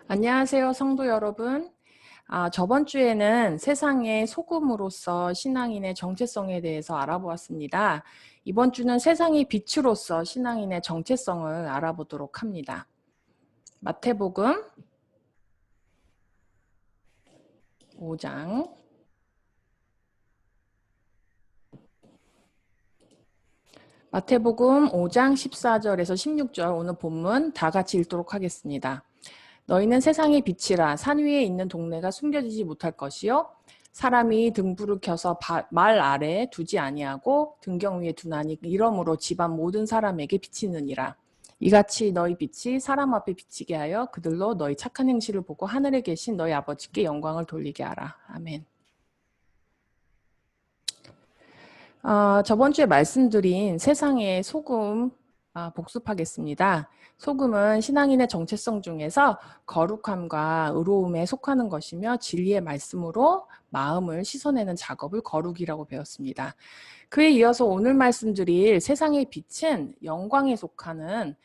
안녕하세요, 성도 여러분. 저번 주에는 세상의 소금으로서 신앙인의 정체성에 대해서 알아보았습니다. 이번 주는 세상의 빛으로서 신앙인의 정체성을 알아보도록 합니다. 마태복음 5장. 마태복음 5장 14절에서 16절 오늘 본문 다 같이 읽도록 하겠습니다. 너희는 세상의 빛이라. 산 위에 있는 동네가 숨겨지지 못할 것이요 사람이 등불을 켜서 말 아래에 두지 아니하고 등경 위에 두나니 이러므로 집안 모든 사람에게 비치느니라. 이같이 너희 빛이 사람 앞에 비치게 하여 그들로 너희 착한 행실을 보고 하늘에 계신 너희 아버지께 영광을 돌리게 하라. 아멘. 저번 주에 말씀드린 세상의 소금 복습하겠습니다. 소금은 신앙인의 정체성 중에서 거룩함과 의로움에 속하는 것이며 진리의 말씀으로 마음을 씻어내는 작업을 거룩이라고 배웠습니다. 그에 이어서 오늘 말씀드릴 세상의 빛은 영광에 속하는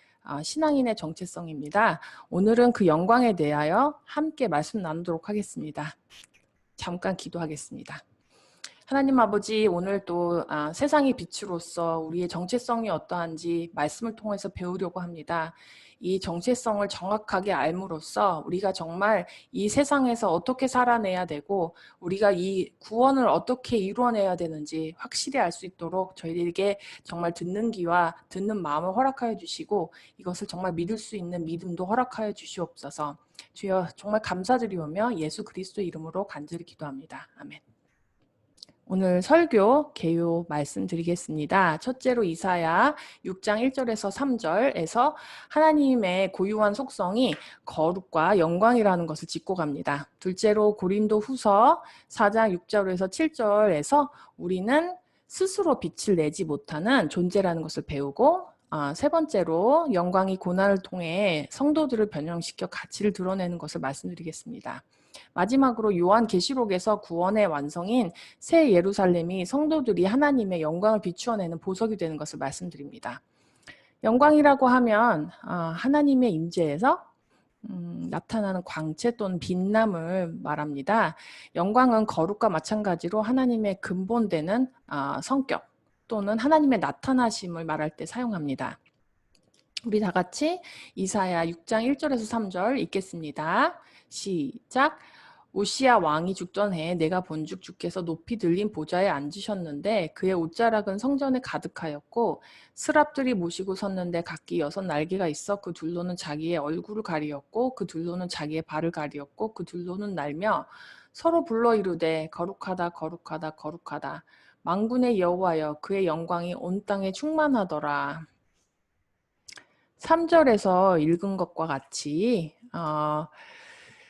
신앙인의 정체성입니다. 오늘은 그 영광에 대하여 함께 말씀 나누도록 하겠습니다. 잠깐 기도하겠습니다. 하나님 아버지, 오늘 또 세상의 빛으로서 우리의 정체성이 어떠한지 말씀을 통해서 배우려고 합니다. 이 정체성을 정확하게 알므로써 우리가 정말 이 세상에서 어떻게 살아내야 되고 우리가 이 구원을 어떻게 이루어내야 되는지 확실히 알 수 있도록 저희들에게 정말 듣는 귀와 듣는 마음을 허락하여 주시고 이것을 정말 믿을 수 있는 믿음도 허락하여 주시옵소서. 주여 정말 감사드리오며 예수 그리스도의 이름으로 간절히 기도합니다. 아멘. 오늘 설교 개요 말씀드리겠습니다. 첫째로 이사야 6장 1절에서 3절에서 하나님의 고유한 속성이 거룩과 영광이라는 것을 짚고 갑니다. 둘째로 고린도 후서 4장 6절에서 7절에서 우리는 스스로 빛을 내지 못하는 존재라는 것을 배우고 세 번째로 영광이 고난을 통해 성도들을 변형시켜 가치를 드러내는 것을 말씀드리겠습니다. 마지막으로 요한계시록에서 구원의 완성인 새 예루살렘이 성도들이 하나님의 영광을 비추어내는 보석이 되는 것을 말씀드립니다. 영광이라고 하면 하나님의 임재에서 나타나는 광채 또는 빛남을 말합니다. 영광은 거룩과 마찬가지로 하나님의 근본되는 성격 또는 하나님의 나타나심을 말할 때 사용합니다. 우리 다 같이 이사야 6장 1절에서 3절 읽겠습니다. 시작. 오시야 왕이 죽던 해에 내가 본즉 주께서 높이 들린 보좌에 앉으셨는데 그의 옷자락은 성전에 가득하였고 스랍들이 모시고 섰는데 각기 6날개가 있어 그 둘로는 자기의 얼굴을 가리었고 그 둘로는 자기의 발을 가리었고 그 둘로는 날며 서로 불러 이르되 거룩하다 거룩하다 거룩하다 만군의 여호와여 그의 영광이 온 땅에 충만하더라. 3절에서 읽은 것과 같이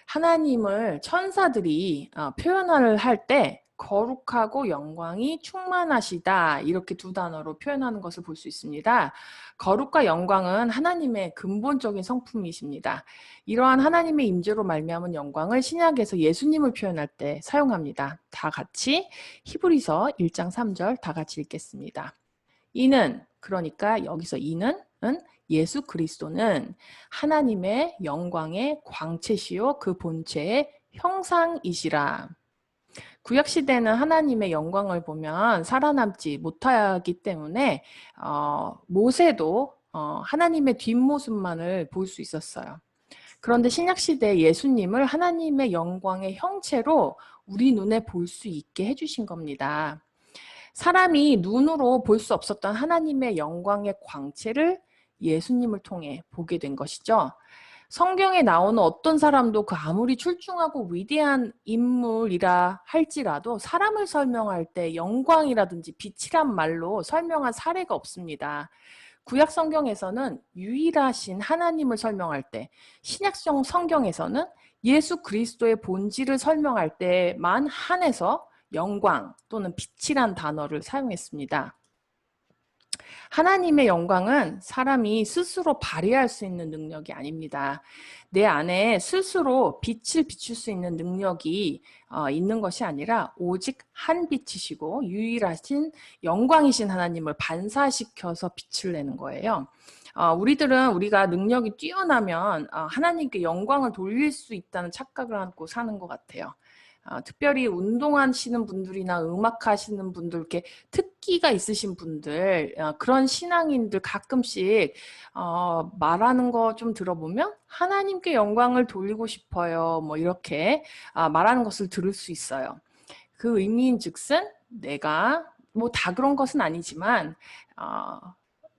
하나님을 천사들이 표현을 할 때 거룩하고 영광이 충만하시다 이렇게 두 단어로 표현하는 것을 볼 수 있습니다. 거룩과 영광은 하나님의 근본적인 성품이십니다. 이러한 하나님의 임재로 말미암은 영광을 신약에서 예수님을 표현할 때 사용합니다. 다 같이 히브리서 1장 3절 다 같이 읽겠습니다. 이는 그러니까 여기서 이는 예수 그리스도는 하나님의 영광의 광채시요 그 본체의 형상이시라. 구약시대는 하나님의 영광을 보면 살아남지 못하기 때문에 모세도 하나님의 뒷모습만을 볼 수 있었어요. 그런데 신약시대 예수님을 하나님의 영광의 형체로 우리 눈에 볼 수 있게 해주신 겁니다. 사람이 눈으로 볼 수 없었던 하나님의 영광의 광채를 예수님을 통해 보게 된 것이죠. 성경에 나오는 어떤 사람도 그 아무리 출중하고 위대한 인물이라 할지라도 사람을 설명할 때 영광이라든지 빛이란 말로 설명한 사례가 없습니다. 구약 성경에서는 유일하신 하나님을 설명할 때, 신약 성경에서는 예수 그리스도의 본질을 설명할 때만 한해서 영광 또는 빛이란 단어를 사용했습니다. 하나님의 영광은 사람이 스스로 발휘할 수 있는 능력이 아닙니다. 내 안에 스스로 빛을 비출 수 있는 능력이 있는 것이 아니라 오직 한 빛이시고 유일하신 영광이신 하나님을 반사시켜서 빛을 내는 거예요. 우리들은 우리가 능력이 뛰어나면 하나님께 영광을 돌릴 수 있다는 착각을 안고 사는 것 같아요. 특별히 운동하시는 분들이나 음악하시는 분들, 이렇게 특기가 있으신 분들, 그런 신앙인들 가끔씩 말하는 거 좀 들어보면 하나님께 영광을 돌리고 싶어요. 뭐 이렇게 말하는 것을 들을 수 있어요. 그 의미인즉슨 내가 뭐 다 그런 것은 아니지만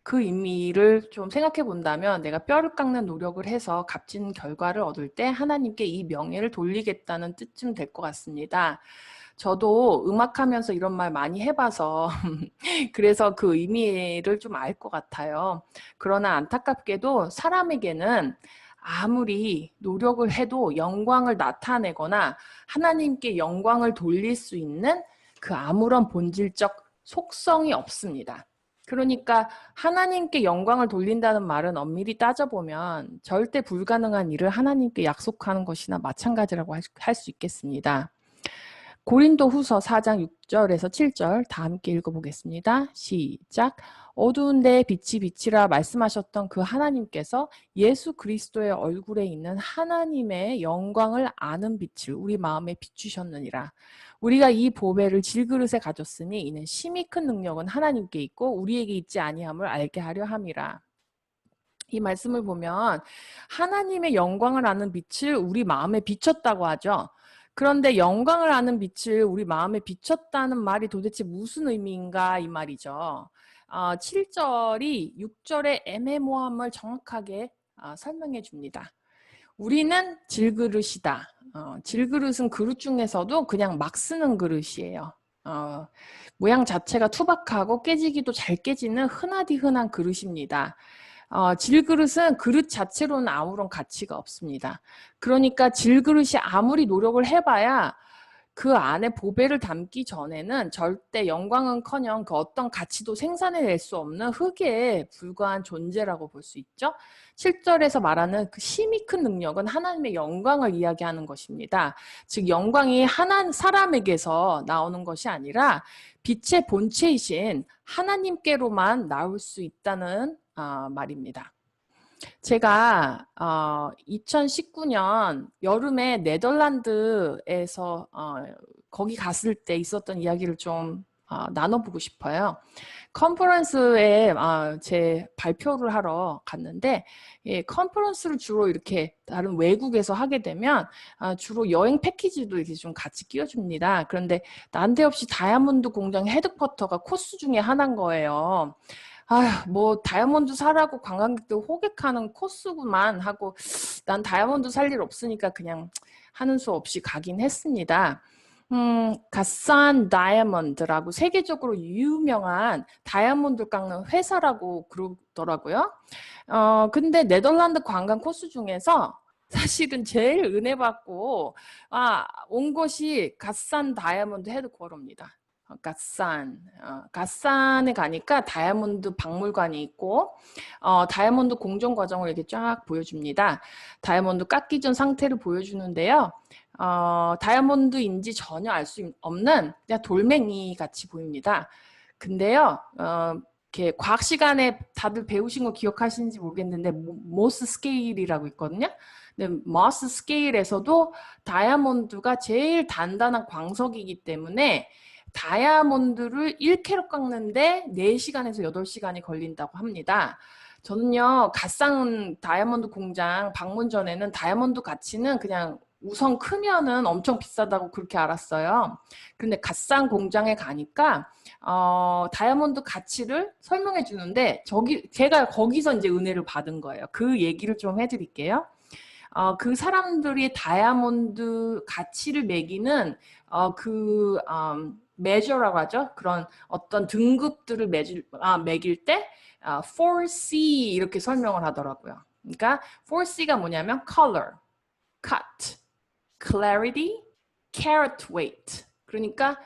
그 의미를 좀 생각해 본다면 내가 뼈를 깎는 노력을 해서 값진 결과를 얻을 때 하나님께 이 명예를 돌리겠다는 뜻쯤 될 것 같습니다. 저도 음악하면서 이런 말 많이 해봐서 그래서 그 의미를 좀 알 것 같아요. 그러나 안타깝게도 사람에게는 아무리 노력을 해도 영광을 나타내거나 하나님께 영광을 돌릴 수 있는 그 아무런 본질적 속성이 없습니다. 그러니까 하나님께 영광을 돌린다는 말은 엄밀히 따져보면 절대 불가능한 일을 하나님께 약속하는 것이나 마찬가지라고 할 수 있겠습니다. 고린도 후서 4장 6절에서 7절 다 함께 읽어보겠습니다. 시작. 어두운 데에 빛이 비치라 말씀하셨던 그 하나님께서 예수 그리스도의 얼굴에 있는 하나님의 영광을 아는 빛을 우리 마음에 비추셨느니라. 우리가 이 보배를 질그릇에 가졌으니 이는 심히 큰 능력은 하나님께 있고 우리에게 있지 아니함을 알게 하려 함이라. 이 말씀을 보면 하나님의 영광을 아는 빛을 우리 마음에 비췄다고 하죠. 그런데 영광을 아는 빛을 우리 마음에 비췄다는 말이 도대체 무슨 의미인가 이 말이죠. 7절이 6절의 애매모함을 정확하게 설명해 줍니다. 우리는 질그릇이다. 질그릇은 그릇 중에서도 그냥 막 쓰는 그릇이에요. 모양 자체가 투박하고 깨지기도 잘 깨지는 흔하디 흔한 그릇입니다. 질그릇은 그릇 자체로는 아무런 가치가 없습니다. 그러니까 질그릇이 아무리 노력을 해봐야 그 안에 보배를 담기 전에는 절대 영광은커녕 그 어떤 가치도 생산해낼 수 없는 흙에 불과한 존재라고 볼 수 있죠. 7절에서 말하는 그 심히 큰 능력은 하나님의 영광을 이야기하는 것입니다. 즉 영광이 사람에게서 나오는 것이 아니라 빛의 본체이신 하나님께로만 나올 수 있다는 말입니다. 제가 2019년 여름에 네덜란드에서 거기 갔을 때 있었던 이야기를 좀 나눠보고 싶어요. 컨퍼런스에 제 발표를 하러 갔는데 컨퍼런스를 주로 이렇게 다른 외국에서 하게 되면 주로 여행 패키지도 이렇게 좀 같이 끼워줍니다. 그런데 난데없이 다이아몬드 공장 헤드쿼터가 코스 중에 하나인 거예요. 뭐 다이아몬드 사라고 관광객들 호객하는 코스구만 하고 난 다이아몬드 살 일 없으니까 그냥 하는 수 없이 가긴 했습니다. 갓산 다이아몬드라고 세계적으로 유명한 다이아몬드 깎는 회사라고 그러더라고요. 근데 네덜란드 관광 코스 중에서 사실은 제일 은혜 받고 온 곳이 갓산 다이아몬드 헤드쿼터입니다. 갓산에 가니까 다이아몬드 박물관이 있고 다이아몬드 공정 과정을 이렇게 쫙 보여줍니다. 다이아몬드 깎기 전 상태를 보여주는데요. 다이아몬드인지 전혀 알 수 없는 그냥 돌멩이 같이 보입니다. 근데요, 이렇게 과학 시간에 다들 배우신 거 기억하시는지 모르겠는데 모스 스케일이라고 있거든요. 근데 모스 스케일에서도 다이아몬드가 제일 단단한 광석이기 때문에 다이아몬드를 1캐럿 깎는데 4시간에서 8시간이 걸린다고 합니다. 저는요, 갓산 다이아몬드 공장 방문 전에는 다이아몬드 가치는 그냥 우선 크면은 엄청 비싸다고 그렇게 알았어요. 그런데 갓산 공장에 가니까 다이아몬드 가치를 설명해 주는데 제가 거기서 이제 은혜를 받은 거예요. 그 얘기를 좀 해드릴게요. 그 사람들이 다이아몬드 가치를 매기는 메저라고 하죠. 그런 어떤 등급들을 매길 때 4C 이렇게 설명을 하더라고요. 그러니까 4C가 뭐냐면 color, cut, clarity, carat weight. 그러니까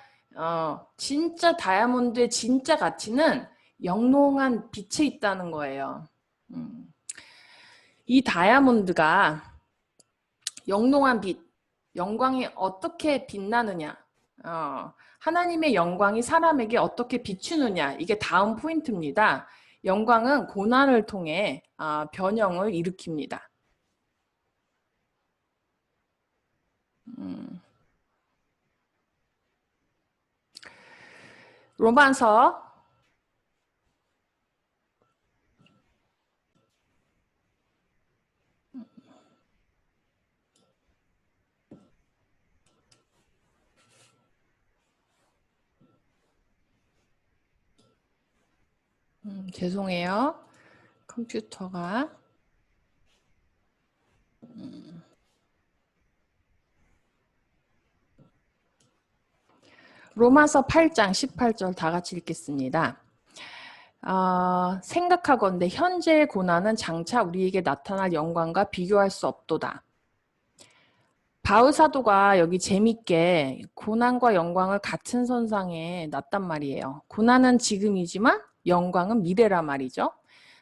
진짜 다이아몬드의 진짜 가치는 영롱한 빛에 있다는 거예요. 이 다이아몬드가 영롱한 빛, 영광이 어떻게 빛나느냐, 하나님의 영광이 사람에게 어떻게 비추느냐, 이게 다음 포인트입니다. 영광은 고난을 통해 변형을 일으킵니다. 로마서 죄송해요. 컴퓨터가 로마서 8장 18절 다 같이 읽겠습니다. 생각하건대 현재의 고난은 장차 우리에게 나타날 영광과 비교할 수 없도다. 바울 사도가 여기 재밌게 고난과 영광을 같은 선상에 놨단 말이에요. 고난은 지금이지만 영광은 미래란 말이죠.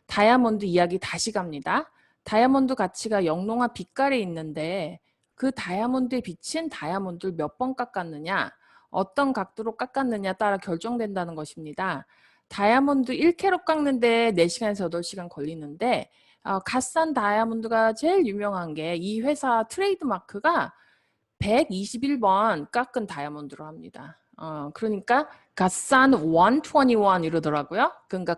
다이아몬드 이야기 다시 갑니다. 다이아몬드 가치가 영롱한 빛깔에 있는데 그 다이아몬드의 빛은 다이아몬드를 몇 번 깎았느냐, 어떤 각도로 깎았느냐 따라 결정된다는 것입니다. 다이아몬드 1캐럿 깎는데 4시간에서 8시간 걸리는데 갓산 다이아몬드가 제일 유명한 게 이 회사 트레이드 마크가 121번 깎은 다이아몬드로 합니다. 그러니까 갓산 121 이러더라고요. 그러니까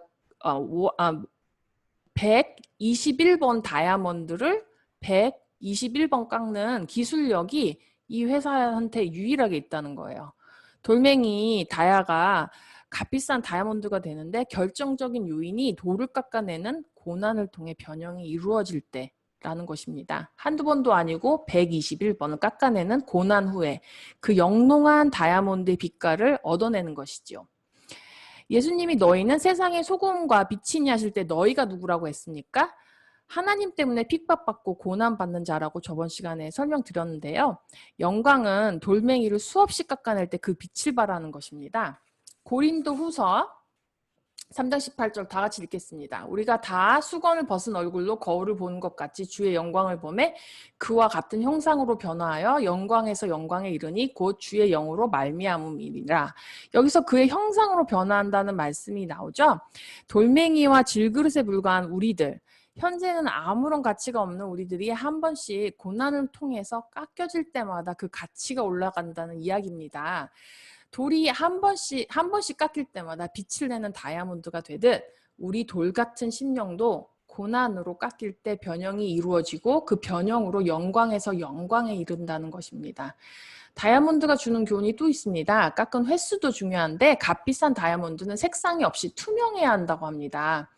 121번 다이아몬드를 121번 깎는 기술력이 이 회사한테 유일하게 있다는 거예요. 돌멩이 다이아가 값비싼 다이아몬드가 되는데 결정적인 요인이 돌을 깎아내는 고난을 통해 변형이 이루어질 때라는 것입니다. 한두 번도 아니고 121번을 깎아내는 고난 후에 그 영롱한 다이아몬드의 빛깔을 얻어내는 것이죠. 예수님이 너희는 세상의 소금과 빛이니 하실 때 너희가 누구라고 했습니까? 하나님 때문에 핍박받고 고난받는 자라고 저번 시간에 설명드렸는데요. 영광은 돌멩이를 수없이 깎아낼 때 그 빛을 발하는 것입니다. 고린도 후서 3장 18절 다 같이 읽겠습니다. 우리가 다 수건을 벗은 얼굴로 거울을 보는 것 같이 주의 영광을 보매 그와 같은 형상으로 변화하여 영광에서 영광에 이르니 곧 주의 영으로 말미암음이니라. 여기서 그의 형상으로 변화한다는 말씀이 나오죠. 돌멩이와 질그릇에 불과한 우리들, 현재는 아무런 가치가 없는 우리들이 한 번씩 고난을 통해서 깎여질 때마다 그 가치가 올라간다는 이야기입니다. 돌이 한 번씩 깎일 때마다 빛을 내는 다이아몬드가 되듯 우리 돌 같은 심령도 고난으로 깎일 때 변형이 이루어지고 그 변형으로 영광에서 영광에 이른다는 것입니다. 다이아몬드가 주는 교훈이 또 있습니다. 깎은 횟수도 중요한데 값비싼 다이아몬드는 색상이 없이 투명해야 한다고 합니다.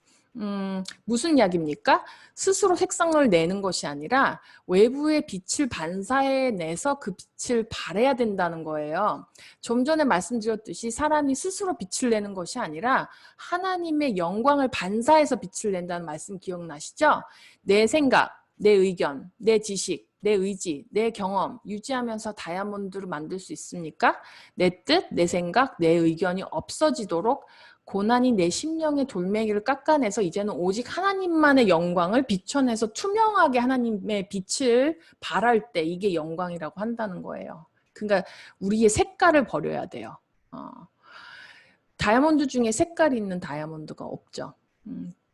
무슨 이야기입니까? 스스로 색상을 내는 것이 아니라 외부의 빛을 반사해내서 그 빛을 발해야 된다는 거예요. 좀 전에 말씀드렸듯이 사람이 스스로 빛을 내는 것이 아니라 하나님의 영광을 반사해서 빛을 낸다는 말씀 기억나시죠? 내 생각, 내 의견, 내 지식, 내 의지, 내 경험 유지하면서 다이아몬드를 만들 수 있습니까? 내 뜻, 내 생각, 내 의견이 없어지도록 고난이 내 심령의 돌멩이를 깎아내서 이제는 오직 하나님만의 영광을 비춰내서 투명하게 하나님의 빛을 발할 때 이게 영광이라고 한다는 거예요. 그러니까 우리의 색깔을 버려야 돼요. 다이아몬드 중에 색깔이 있는 다이아몬드가 없죠.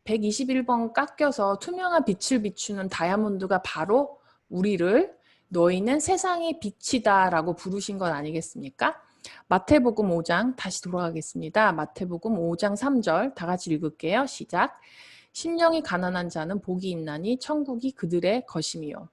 121번 깎여서 투명한 빛을 비추는 다이아몬드가 바로 우리를 너희는 세상의 빛이다 라고 부르신 것 아니겠습니까? 마태복음 5장 다시 돌아가겠습니다. 마태복음 5장 3절 다 같이 읽을게요. 시작. 심령이 가난한 자는 복이 있나니 천국이 그들의 것이미요.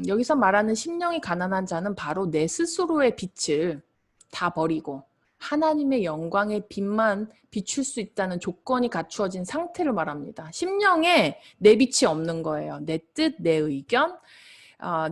여기서 말하는 심령이 가난한 자는 바로 내 스스로의 빛을 다 버리고 하나님의 영광의 빛만 비출 수 있다는 조건이 갖추어진 상태를 말합니다. 심령에 내 빛이 없는 거예요. 내 뜻, 내 의견,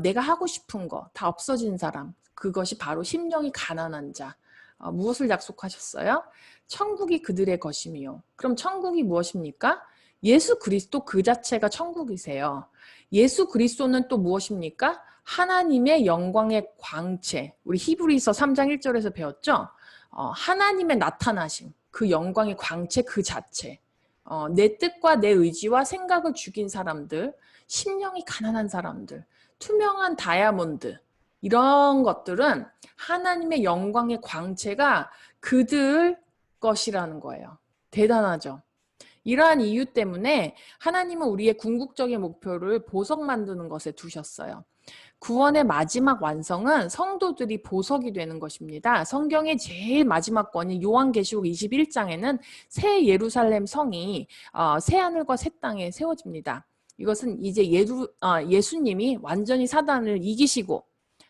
내가 하고 싶은 거 다 없어진 사람. 그것이 바로 심령이 가난한 자. 무엇을 약속하셨어요? 천국이 그들의 것이미요. 그럼 천국이 무엇입니까? 예수 그리스도 그 자체가 천국이세요. 예수 그리스도는 또 무엇입니까? 하나님의 영광의 광채. 우리 히브리서 3장 1절에서 배웠죠? 하나님의 나타나심. 그 영광의 광채 그 자체. 내 뜻과 내 의지와 생각을 죽인 사람들, 심령이 가난한 사람들, 투명한 다이아몬드, 이런 것들은 하나님의 영광의 광채가 그들 것이라는 거예요. 대단하죠. 이러한 이유 때문에 하나님은 우리의 궁극적인 목표를 보석 만드는 것에 두셨어요. 구원의 마지막 완성은 성도들이 보석이 되는 것입니다. 성경의 제일 마지막 권인 요한계시록 21장에는 새 예루살렘 성이 새하늘과 새 땅에 세워집니다. 이것은 이제 예수님이 완전히 사단을 이기시고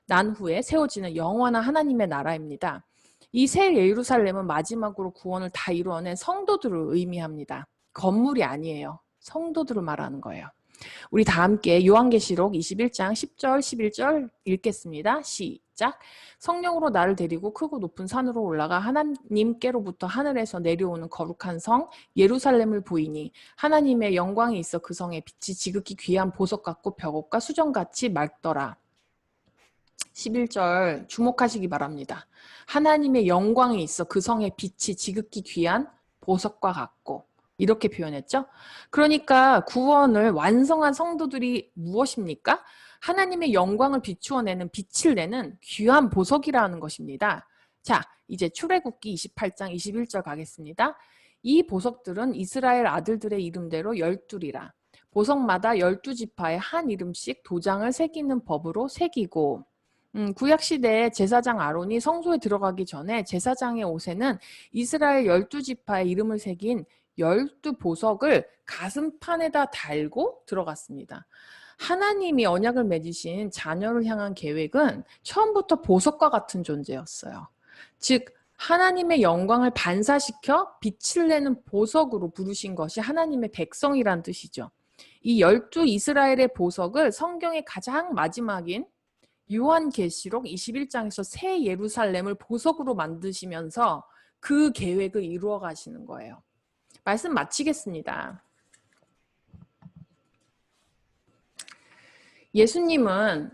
난 후에 세워지는 영원한 하나님의 나라입니다. 이 새 예루살렘은 마지막으로 구원을 다 이루어낸 성도들을 의미합니다. 건물이 아니에요. 성도들을 말하는 거예요. 우리 다 함께 요한계시록 21장 10절 11절 읽겠습니다. 시작. 성령으로 나를 데리고 크고 높은 산으로 올라가 하나님께로부터 하늘에서 내려오는 거룩한 성 예루살렘을 보이니 하나님의 영광이 있어 그 성의 빛이 지극히 귀한 보석 같고 벽옥과 수정같이 맑더라. 11절 주목하시기 바랍니다. 하나님의 영광이 있어 그 성의 빛이 지극히 귀한 보석과 같고 이렇게 표현했죠. 그러니까 구원을 완성한 성도들이 무엇입니까? 하나님의 영광을 비추어내는 빛을 내는 귀한 보석이라는 것입니다. 자, 이제 출애굽기 28장 21절 가겠습니다. 이 보석들은 이스라엘 아들들의 이름대로 12이라. 보석마다 12지파에 한 이름씩 도장을 새기는 법으로 새기고 구약시대에 제사장 아론이 성소에 들어가기 전에 제사장의 옷에는 이스라엘 12지파의 이름을 새긴 12보석을 가슴판에다 달고 들어갔습니다. 하나님이 언약을 맺으신 자녀를 향한 계획은 처음부터 보석과 같은 존재였어요. 즉 하나님의 영광을 반사시켜 빛을 내는 보석으로 부르신 것이 하나님의 백성이란 뜻이죠. 이 12 이스라엘의 보석을 성경의 가장 마지막인 요한계시록 21장에서 새 예루살렘을 보석으로 만드시면서 그 계획을 이루어 가시는 거예요. 말씀 마치겠습니다. 예수님은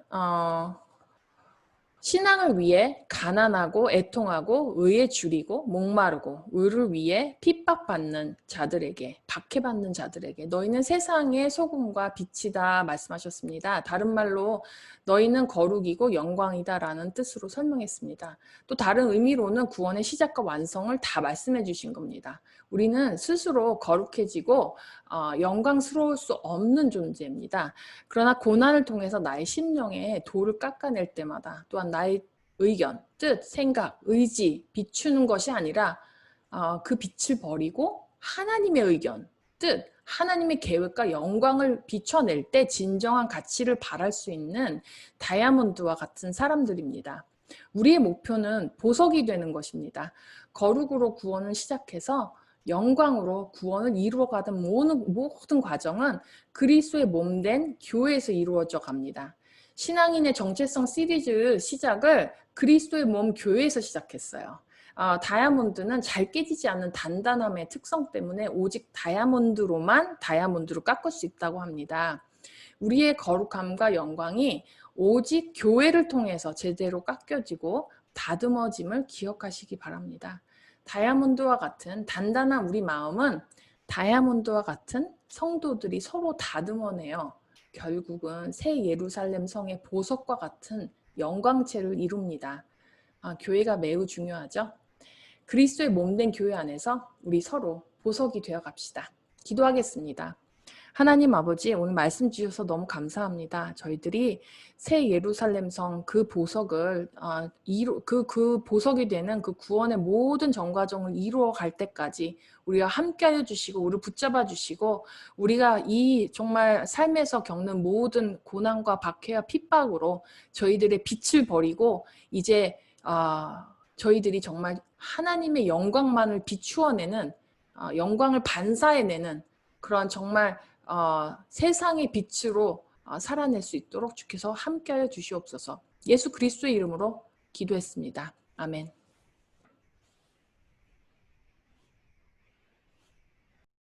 신앙을 위해 가난하고 애통하고 의에 줄이고 목마르고 의를 위해 핍박받는 자들에게 박해받는 자들에게 너희는 세상의 소금과 빛이다 말씀하셨습니다. 다른 말로 너희는 거룩이고 영광이다 라는 뜻으로 설명했습니다. 또 다른 의미로는 구원의 시작과 완성을 다 말씀해 주신 겁니다. 우리는 스스로 거룩해지고 영광스러울 수 없는 존재입니다. 그러나 고난을 통해서 나의 심령에 돌을 깎아낼 때마다 또한 나의 의견, 뜻, 생각, 의지 비추는 것이 아니라 그 빛을 버리고 하나님의 의견, 뜻, 하나님의 계획과 영광을 비춰낼 때 진정한 가치를 발할 수 있는 다이아몬드와 같은 사람들입니다. 우리의 목표는 보석이 되는 것입니다. 거룩으로 구원을 시작해서 영광으로 구원을 이루어가던 모든 과정은 그리스도의 몸된 교회에서 이루어져 갑니다. 신앙인의 정체성 시리즈 시작을 그리스도의 몸 교회에서 시작했어요. 다이아몬드는 잘 깨지지 않는 단단함의 특성 때문에 오직 다이아몬드로만 다이아몬드로 깎을 수 있다고 합니다. 우리의 거룩함과 영광이 오직 교회를 통해서 제대로 깎여지고 다듬어짐을 기억하시기 바랍니다. 다이아몬드와 같은 단단한 우리 마음은 다이아몬드와 같은 성도들이 서로 다듬어내어 결국은 새 예루살렘 성의 보석과 같은 영광체를 이룹니다. 교회가 매우 중요하죠. 그리스도의 몸된 교회 안에서 우리 서로 보석이 되어 갑시다. 기도하겠습니다. 하나님 아버지, 오늘 말씀 주셔서 너무 감사합니다. 저희들이 새 예루살렘 성 그 보석을 그 보석이 되는 그 구원의 모든 전과정을 이루어 갈 때까지 우리가 함께하여 주시고 우리를 붙잡아 주시고 우리가 이 정말 삶에서 겪는 모든 고난과 박해와 핍박으로 저희들의 빛을 버리고 이제 저희들이 정말 하나님의 영광만을 비추어내는 영광을 반사해내는 그런 정말 세상의 빛으로 살아낼 수 있도록 주께서 함께하여 주시옵소서. 예수 그리스도의 이름으로 기도했습니다. 아멘.